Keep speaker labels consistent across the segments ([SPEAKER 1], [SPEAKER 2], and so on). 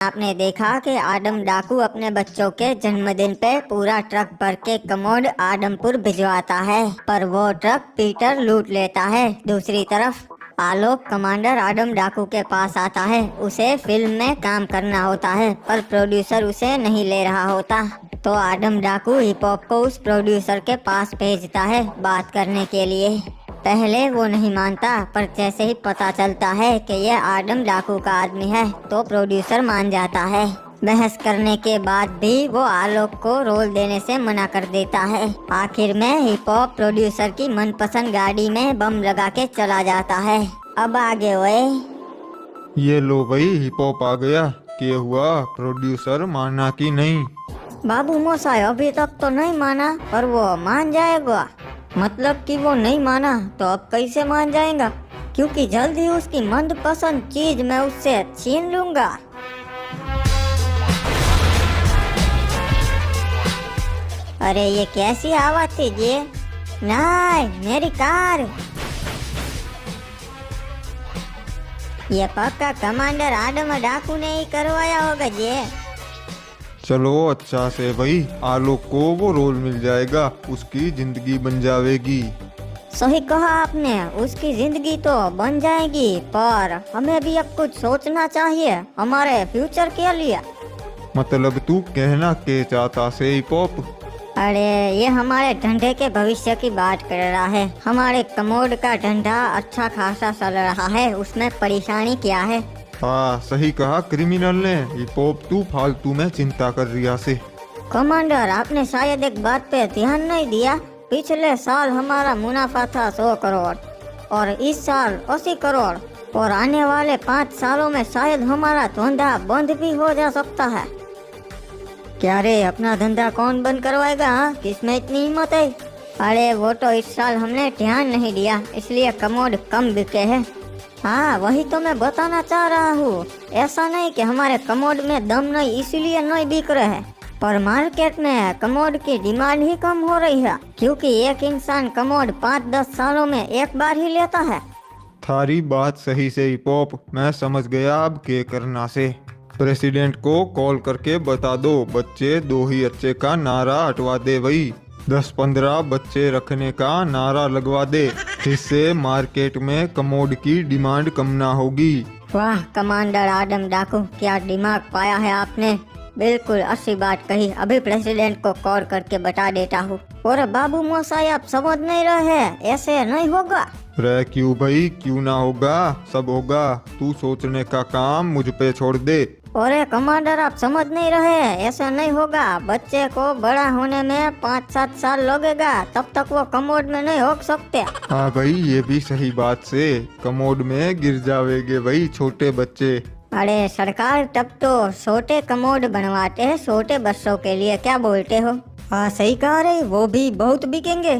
[SPEAKER 1] आपने देखा कि आडम डाकू अपने बच्चों के जन्मदिन पे पूरा ट्रक भर के कमोड आडमपुर भिजवाता है, पर वो ट्रक पीटर लूट लेता है। दूसरी तरफ आलोक कमांडर आडम डाकू के पास आता है। उसे फिल्म में काम करना होता है, पर प्रोड्यूसर उसे नहीं ले रहा होता। तो आडम डाकू हिप हॉप को उस प्रोड्यूसर के पास भेजता है बात करने के लिए। पहले वो नहीं मानता, पर जैसे ही पता चलता है कि यह आडम डाकू का आदमी है तो प्रोड्यूसर मान जाता है। बहस करने के बाद भी वो आलोक को रोल देने से मना कर देता है। आखिर में हिप हॉप प्रोड्यूसर की मनपसंद गाड़ी में बम लगा के चला जाता है। अब आगे हुए।
[SPEAKER 2] ये लो भाई, हिप हॉप आ गया। क्या हुआ, प्रोड्यूसर माना कि नहीं?
[SPEAKER 1] बाबू मोसाई अभी तक तो नहीं माना, पर वो मान जाएगा। मतलब कि वो नहीं माना तो अब कैसे मान जाएगा, क्योंकि जल्द ही उसकी मनपसंद चीज मैं उससे छीन लूंगा। अरे ये कैसी आवाज थी ये? नहीं, मेरी कार। ये पक्का कमांडर आडम डाकू ने ही करवाया होगा ये।
[SPEAKER 2] चलो अच्छा से भाई, आलोक को वो रोल मिल जाएगा, उसकी जिंदगी बन जाएगी।
[SPEAKER 1] सही कहा आपने, उसकी जिंदगी तो बन जाएगी, पर हमें भी अब कुछ सोचना चाहिए हमारे फ्यूचर के लिए।
[SPEAKER 2] मतलब तू कहना के चाहता से हिप हॉप?
[SPEAKER 1] अरे ये हमारे धंधे के भविष्य की बात कर रहा है। हमारे कमोड का धंधा अच्छा खासा चल रहा है, उसमें परेशानी क्या है?
[SPEAKER 2] हाँ सही कहा क्रिमिनल ने। हिप हॉप तू फालतू में चिंता कर रिया से।
[SPEAKER 1] कमांडर, आपने शायद एक बात पे ध्यान नहीं दिया। पिछले साल हमारा मुनाफा था 100 करोड़ और इस साल 80 करोड़, और आने वाले 5 सालों में शायद हमारा धंधा बंद भी हो जा सकता है। क्या रे, अपना धंधा कौन बंद करवाएगा? हाँ, किसमें इतनी हिम्मत है? अरे वो तो इस साल हमने ध्यान नहीं दिया, इसलिए कमोड कम बिके हैं। हाँ वही तो मैं बताना चाह रहा हूँ। ऐसा नहीं कि हमारे कमोड में दम नहीं इसलिए नहीं बिक रहे हैं, पर मार्केट में कमोड की डिमांड ही कम हो रही है, क्योंकि एक इंसान कमोड 5-10 सालों में एक बार ही लेता है।
[SPEAKER 2] थारी बात सही से हिप हॉप, मैं समझ गया। अब क्या करना से? प्रेसिडेंट को कॉल करके बता दो, बच्चे 2 ही अच्छे का नारा हटवा दे भाई। 10-15 बच्चे रखने का नारा लगवा दे, जिससे मार्केट में कमोड की डिमांड कम ना होगी।
[SPEAKER 1] वाह कमांडर आडम डाकू, क्या दिमाग पाया है आपने। बिल्कुल अच्छी बात कही। अभी प्रेसिडेंट को कॉल करके बता देता हूँ। और बाबू मोसाई, आप समझ नहीं रहे, ऐसे नहीं होगा।
[SPEAKER 2] रे क्यों भाई, क्यों ना होगा, सब होगा। तू सोचने का काम मुझ पे छोड़ दे।
[SPEAKER 1] अरे कमांडर, आप समझ नहीं रहे, ऐसा नहीं होगा। बच्चे को बड़ा होने में 5-7 साल लगेगा, तब तक वो कमोड में नहीं हो सकते।
[SPEAKER 2] हाँ भाई, ये भी सही बात से, कमोड में गिर जावेंगे भाई छोटे बच्चे।
[SPEAKER 1] अरे सरकार, तब तो छोटे कमोड बनवाते हैं छोटे बच्चों के लिए, क्या बोलते हो? हाँ सही कह रहे, वो भी बहुत बिकेंगे।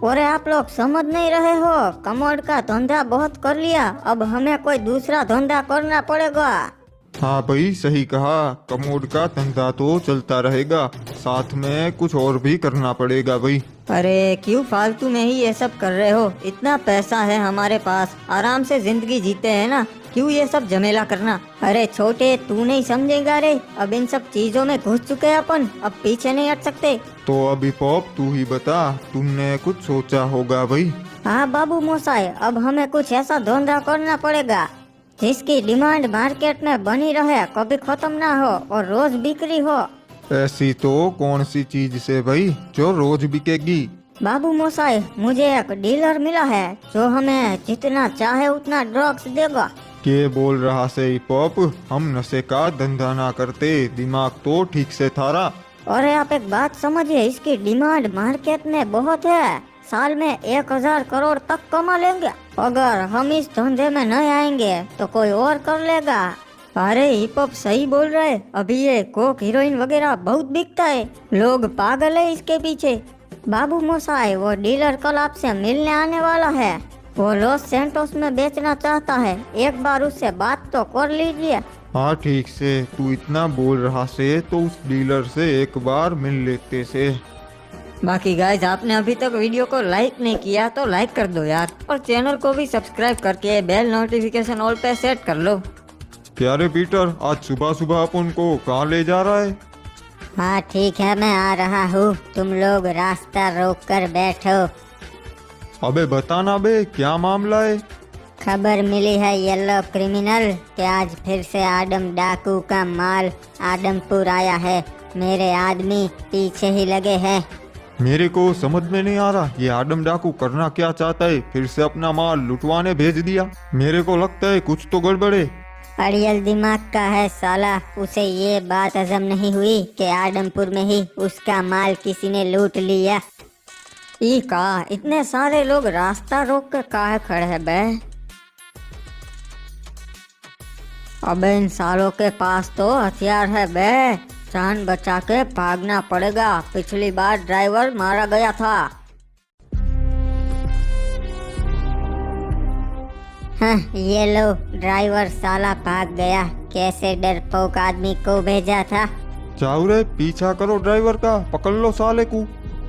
[SPEAKER 1] और आप लोग समझ नहीं रहे हो, कमोड का धंधा बहुत कर लिया, अब हमें कोई दूसरा धंधा करना पड़ेगा।
[SPEAKER 2] हाँ भाई सही कहा, कमोड का धंधा तो चलता रहेगा, साथ में कुछ और भी करना पड़ेगा भाई।
[SPEAKER 1] अरे क्यों फालतू में ही ये सब कर रहे हो? इतना पैसा है हमारे पास, आराम से जिंदगी जीते हैं ना, क्यों ये सब झमेला करना? अरे छोटे, तू नहीं समझेगा रे, अब इन सब चीजों में घुस चुके हैं अपन, अब पीछे नहीं हट सकते।
[SPEAKER 2] तो अभी पॉप तू ही बता, तुमने कुछ सोचा होगा भाई।
[SPEAKER 1] हाँ बाबू मोसाई, अब हमें कुछ ऐसा धंधा करना पड़ेगा जिसकी डिमांड मार्केट में बनी रहे, कभी खत्म ना हो और रोज बिक्री हो।
[SPEAKER 2] ऐसी तो कौन सी चीज से भाई जो रोज बिकेगी?
[SPEAKER 1] बाबू मोसाई, मुझे एक डीलर मिला है जो हमें जितना चाहे उतना ड्रग्स देगा।
[SPEAKER 2] के बोल रहा से हिप हॉप, हम नशे का धंधा ना करते, दिमाग तो ठीक से थारा।
[SPEAKER 1] अरे आप एक बात समझिए, इसकी डिमांड मार्केट में बहुत है, साल में 1000 करोड़ तक कमा लेंगे। अगर हम इस धंधे में नहीं आएंगे तो कोई और कर लेगा। अरे हिप हॉप सही बोल रहे, अभी ये कोक हीरोइन वगैरह बहुत बिकता है, लोग पागल है इसके पीछे। बाबू मोसाई, वो डीलर कल आपसे मिलने आने वाला है, वो लॉस सैंटोस में बेचना चाहता है, एक बार उससे बात तो कर लीजिए।
[SPEAKER 2] हाँ ठीक से, तू इतना बोल रहा से तो उस डीलर से एक बार मिल लेते से।
[SPEAKER 1] बाकी गाइज, आपने अभी तक वीडियो को लाइक नहीं किया तो लाइक कर दो यार, और चैनल को भी सब्सक्राइब करके बेल नोटिफिकेशन ऑल पे सेट कर लो।
[SPEAKER 2] क्या रे पीटर, आज सुबह सुबह अपन को कहाँ ले जा रहा है?
[SPEAKER 1] हाँ ठीक है, मैं आ रहा हूँ, तुम लोग रास्ता रोक कर बैठो।
[SPEAKER 2] अबे बताना बे, क्या मामला है?
[SPEAKER 1] खबर मिली है येलो क्रिमिनल कि आज फिर से आदम डाकू का माल आदमपुर आया है। मेरे आदमी पीछे ही लगे हैं।
[SPEAKER 2] मेरे को समझ में नहीं आ रहा, ये आदम डाकू करना क्या चाहता है? फिर से अपना माल लुटवाने भेज दिया। मेरे को लगता है कुछ तो गड़बड़ है।
[SPEAKER 1] अड़ियल दिमाग का है साला, उसे ये बात हजम नहीं हुई कि आदमपुर में ही उसका माल किसी ने लूट लिया। ई का इतने सारे लोग रास्ता रोक कर काहे खड़े हैं बे? अबे इन सालों के पास तो हथियार है बे, जान बचा के भागना पड़ेगा। पिछली बार ड्राइवर मारा गया था। हाँ, ये लो, ड्राइवर साला भाग गया। कैसे डरपोक आदमी को भेजा था।
[SPEAKER 2] जाओ रे, पीछा करो ड्राइवर का, पकड़ लो साले को।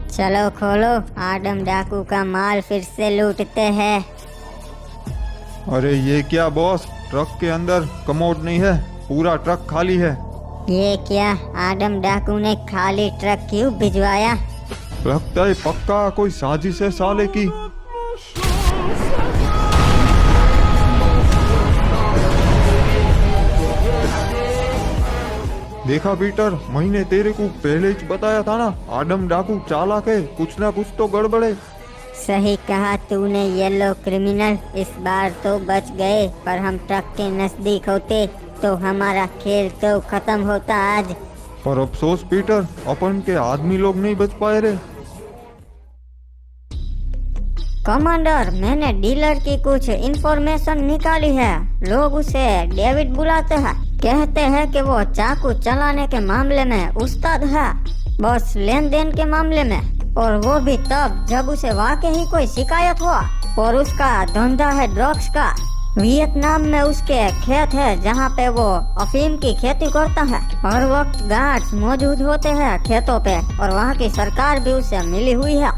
[SPEAKER 1] चलो खोलो, आदम डाकू का माल फिर से लूटते हैं।
[SPEAKER 2] अरे ये क्या बॉस, ट्रक के अंदर कमोड नहीं है, पूरा ट्रक खाली है।
[SPEAKER 1] ये क्या, आदम डाकू ने खाली ट्रक क्यों भिजवाया?
[SPEAKER 2] लगता है पक्का कोई साजिश है साले की। देखा पीटर, मैंने तेरे को पहले ही बताया था ना, आदम डाकू चालाक है, कुछ ना कुछ तो गड़बड़ है।
[SPEAKER 1] सही कहा तूने येलो क्रिमिनल, इस बार तो बच गए, पर हम ट्रक के नजदीक होते तो हमारा खेल तो खत्म होता आज।
[SPEAKER 2] पर अफसोस पीटर, अपन के आदमी लोग नहीं बच पाए रे।
[SPEAKER 1] कमांडर, मैंने डीलर की कुछ इंफॉर्मेशन निकाली है। लोग उसे डेविड बुलाते हैं। कहते हैं कि वो चाकू चलाने के मामले में उस्ताद है, बस लेन देन के मामले में, और वो भी तब जब उसे वाकई ही कोई शिकायत हुआ। और उसका धंधा है ड्रग्स का। वियतनाम में उसके खेत है जहाँ पे वो अफीम की खेती करता है। हर वक्त गार्ड्स मौजूद होते हैं खेतों पे, और वहाँ की सरकार भी उससे मिली हुई है।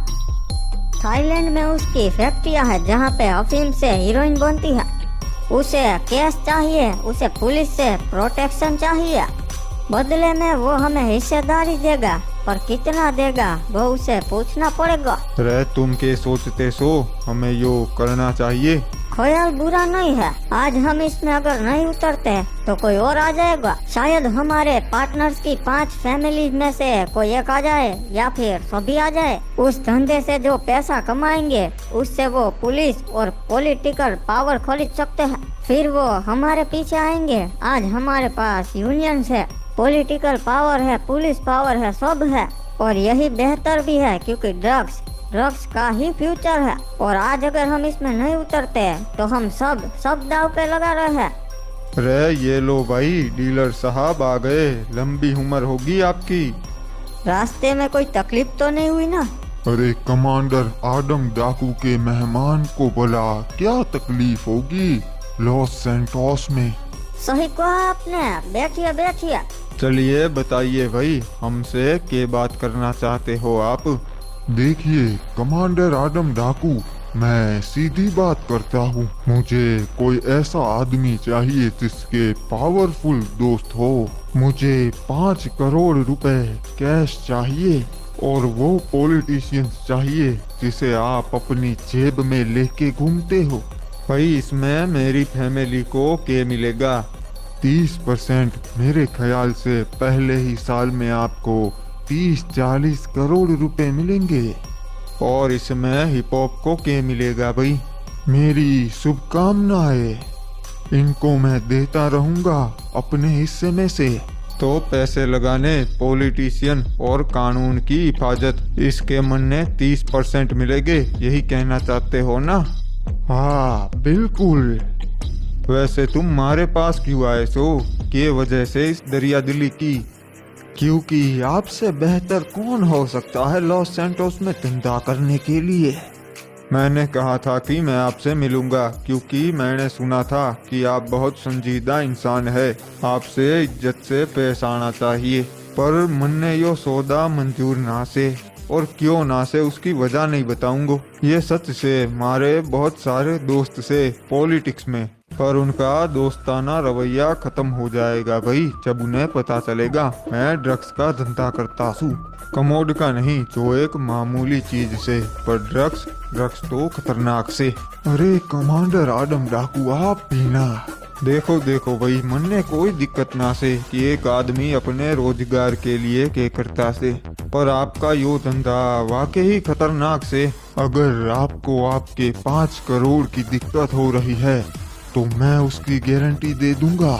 [SPEAKER 1] थाईलैंड में उसकी फैक्ट्रियाँ है जहाँ पे अफीम से हीरोइन बनती है। उसे केस चाहिए, उसे पुलिस से प्रोटेक्शन चाहिए। बदले में वो हमें हिस्सेदारी देगा, पर कितना देगा वो उसे पूछना पड़ेगा।
[SPEAKER 2] रे तुम के सोचते सो, हमें यो करना चाहिए।
[SPEAKER 1] ख्याल बुरा नहीं है, आज हम इसमें अगर नहीं उतरते तो कोई और आ जाएगा। शायद हमारे पार्टनर्स की 5 फैमिली में से कोई एक आ जाए, या फिर सभी आ जाए। उस धंधे से जो पैसा कमाएंगे उससे वो पुलिस और पॉलिटिकल पावर खरीद सकते हैं। फिर वो हमारे पीछे आएंगे। आज हमारे पास यूनियंस है, पॉलिटिकल पावर है, पुलिस पावर है, सब है। और यही बेहतर भी है क्योंकि ड्रग्स का ही फ्यूचर है। और आज अगर हम इसमें नहीं उतरते तो हम सब दाव पे लगा रहे हैं।
[SPEAKER 2] रे ये लो भाई, डीलर साहब आ गए। लंबी उम्र होगी आपकी।
[SPEAKER 1] रास्ते में कोई तकलीफ तो नहीं हुई ना?
[SPEAKER 3] अरे कमांडर, आदम डाकू के मेहमान को बोला क्या तकलीफ होगी लॉस सैंटोस में।
[SPEAKER 1] सही कहा आपने, बैठिए बैठिए।
[SPEAKER 2] चलिए बताइए भाई, हमसे क्या बात करना चाहते हो आप?
[SPEAKER 3] देखिए कमांडर आदम डाकू, मैं सीधी बात करता हूँ। मुझे कोई ऐसा आदमी चाहिए जिसके पावरफुल दोस्त हो। मुझे 5 करोड़ रुपए कैश चाहिए, और वो पॉलिटिशियन चाहिए जिसे आप अपनी जेब में लेके घूमते हो।
[SPEAKER 2] भाई इसमें मेरी फैमिली को क्या मिलेगा?
[SPEAKER 3] 30%। मेरे ख्याल से पहले ही साल में आपको 30-40 करोड़ रुपए मिलेंगे।
[SPEAKER 2] और इसमें हिप हॉप को क्या मिलेगा भाई?
[SPEAKER 3] मेरी शुभकामनाएं, इनको मैं देता रहूंगा अपने हिस्से में से।
[SPEAKER 2] तो पैसे लगाने, पॉलिटिशियन और कानून की हिफाजत, इसके मन्ने 30% मिलेंगे, यही कहना चाहते हो ना?
[SPEAKER 3] हाँ बिल्कुल।
[SPEAKER 2] वैसे तुम हमारे पास क्यों आए सो? के वजह से इस दरिया दिली की?
[SPEAKER 3] क्योंकि आपसे बेहतर कौन हो सकता है लॉस सैंटोस में धंधा करने के लिए।
[SPEAKER 2] मैंने कहा था कि मैं आपसे मिलूंगा क्योंकि मैंने सुना था कि आप बहुत संजीदा इंसान है, आपसे इज्जत से पेश आना चाहिए। पर मन ने यो सौदा मंजूर ना से, और क्यों ना से उसकी वजह नहीं बताऊंगा। ये सच से, हमारे बहुत सारे दोस्त से पॉलिटिक्स में पर उनका दोस्ताना रवैया खत्म हो जाएगा भाई जब उन्हें पता चलेगा मैं ड्रग्स का धंधा करता हूँ। कमोड का नहीं, जो एक मामूली चीज से, पर ड्रग्स ड्रग्स तो खतरनाक से।
[SPEAKER 3] अरे कमांडर आदम डाकू, आप भी ना।
[SPEAKER 2] देखो देखो भाई, मन में कोई दिक्कत ना से कि एक आदमी अपने रोजगार के लिए के करता से, पर आपका यो धंधा वाकई खतरनाक से।
[SPEAKER 3] अगर आपको आपके 5 करोड़ की दिक्कत हो रही है तो मैं उसकी गारंटी दे दूंगा।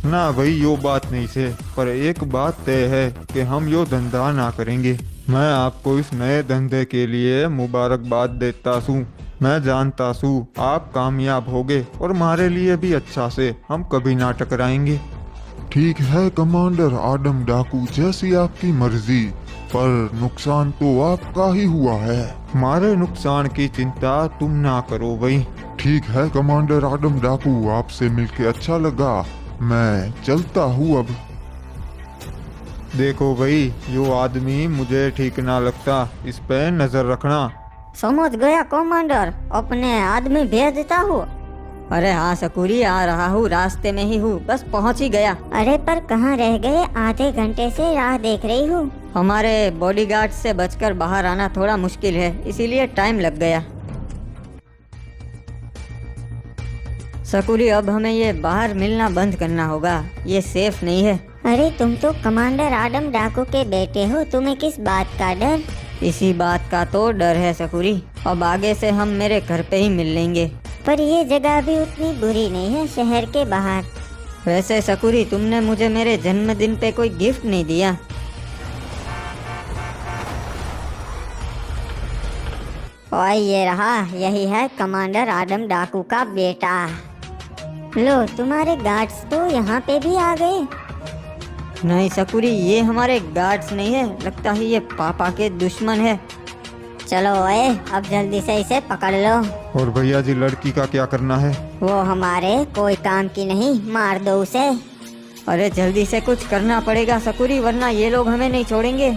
[SPEAKER 2] ना भाई यो बात नहीं से, पर एक बात तय है कि हम यो धंधा ना करेंगे। मैं आपको इस नए धंधे के लिए मुबारकबाद देता हूँ। मैं जानता हूँ आप कामयाब होगे और हमारे लिए भी अच्छा से, हम कभी ना टकराएंगे।
[SPEAKER 3] ठीक है कमांडर आदम डाकू, जैसी आपकी मर्जी, पर नुकसान तो आपका ही हुआ है।
[SPEAKER 2] हमारे नुकसान की चिंता तुम ना करो भाई।
[SPEAKER 3] ठीक है कमांडर आदम डाकू, आपसे मिलके अच्छा लगा, मैं चलता हूँ अब।
[SPEAKER 2] देखो भाई, यो आदमी मुझे ठीक ना लगता, इस पे नजर रखना।
[SPEAKER 1] समझ गया कमांडर, अपने आदमी भेजता हूँ।
[SPEAKER 4] अरे हाँ सकूरी, आ रहा हूँ, रास्ते में ही हूँ, बस पहुँच ही गया।
[SPEAKER 1] अरे पर कहाँ रह गए? आधे घंटे से राह देख रही हूँ।
[SPEAKER 4] हमारे बॉडीगार्ड से बचकर बाहर आना थोड़ा मुश्किल है, इसीलिए टाइम लग गया। सकूरी, अब हमें ये बाहर मिलना बंद करना होगा, ये सेफ नहीं है।
[SPEAKER 1] अरे तुम तो कमांडर आदम डाकू के बेटे हो, तुम्हें किस बात का डर?
[SPEAKER 4] इसी बात का तो डर है सकूरी, अब आगे से हम मेरे घर पे ही मिल लेंगे।
[SPEAKER 1] पर ये जगह भी उतनी बुरी नहीं है शहर के बाहर।
[SPEAKER 4] वैसे सकूरी, तुमने मुझे मेरे जन्मदिन पे कोई गिफ्ट नहीं दिया।
[SPEAKER 1] और ये रहा, यही है कमांडर आदम डाकू का बेटा। लो, तुम्हारे गार्ड्स तो यहाँ पे भी आ गए।
[SPEAKER 4] नहीं सकूरी, ये हमारे गार्ड्स नहीं है, लगता है ये पापा के दुश्मन है।
[SPEAKER 1] चलो ओए, अब जल्दी से इसे पकड़ लो।
[SPEAKER 2] और भैया जी, लड़की का क्या करना है?
[SPEAKER 1] वो हमारे कोई काम की नहीं, मार दो उसे।
[SPEAKER 4] अरे जल्दी से कुछ करना पड़ेगा सकूरी, वरना ये लोग हमें नहीं छोड़ेंगे।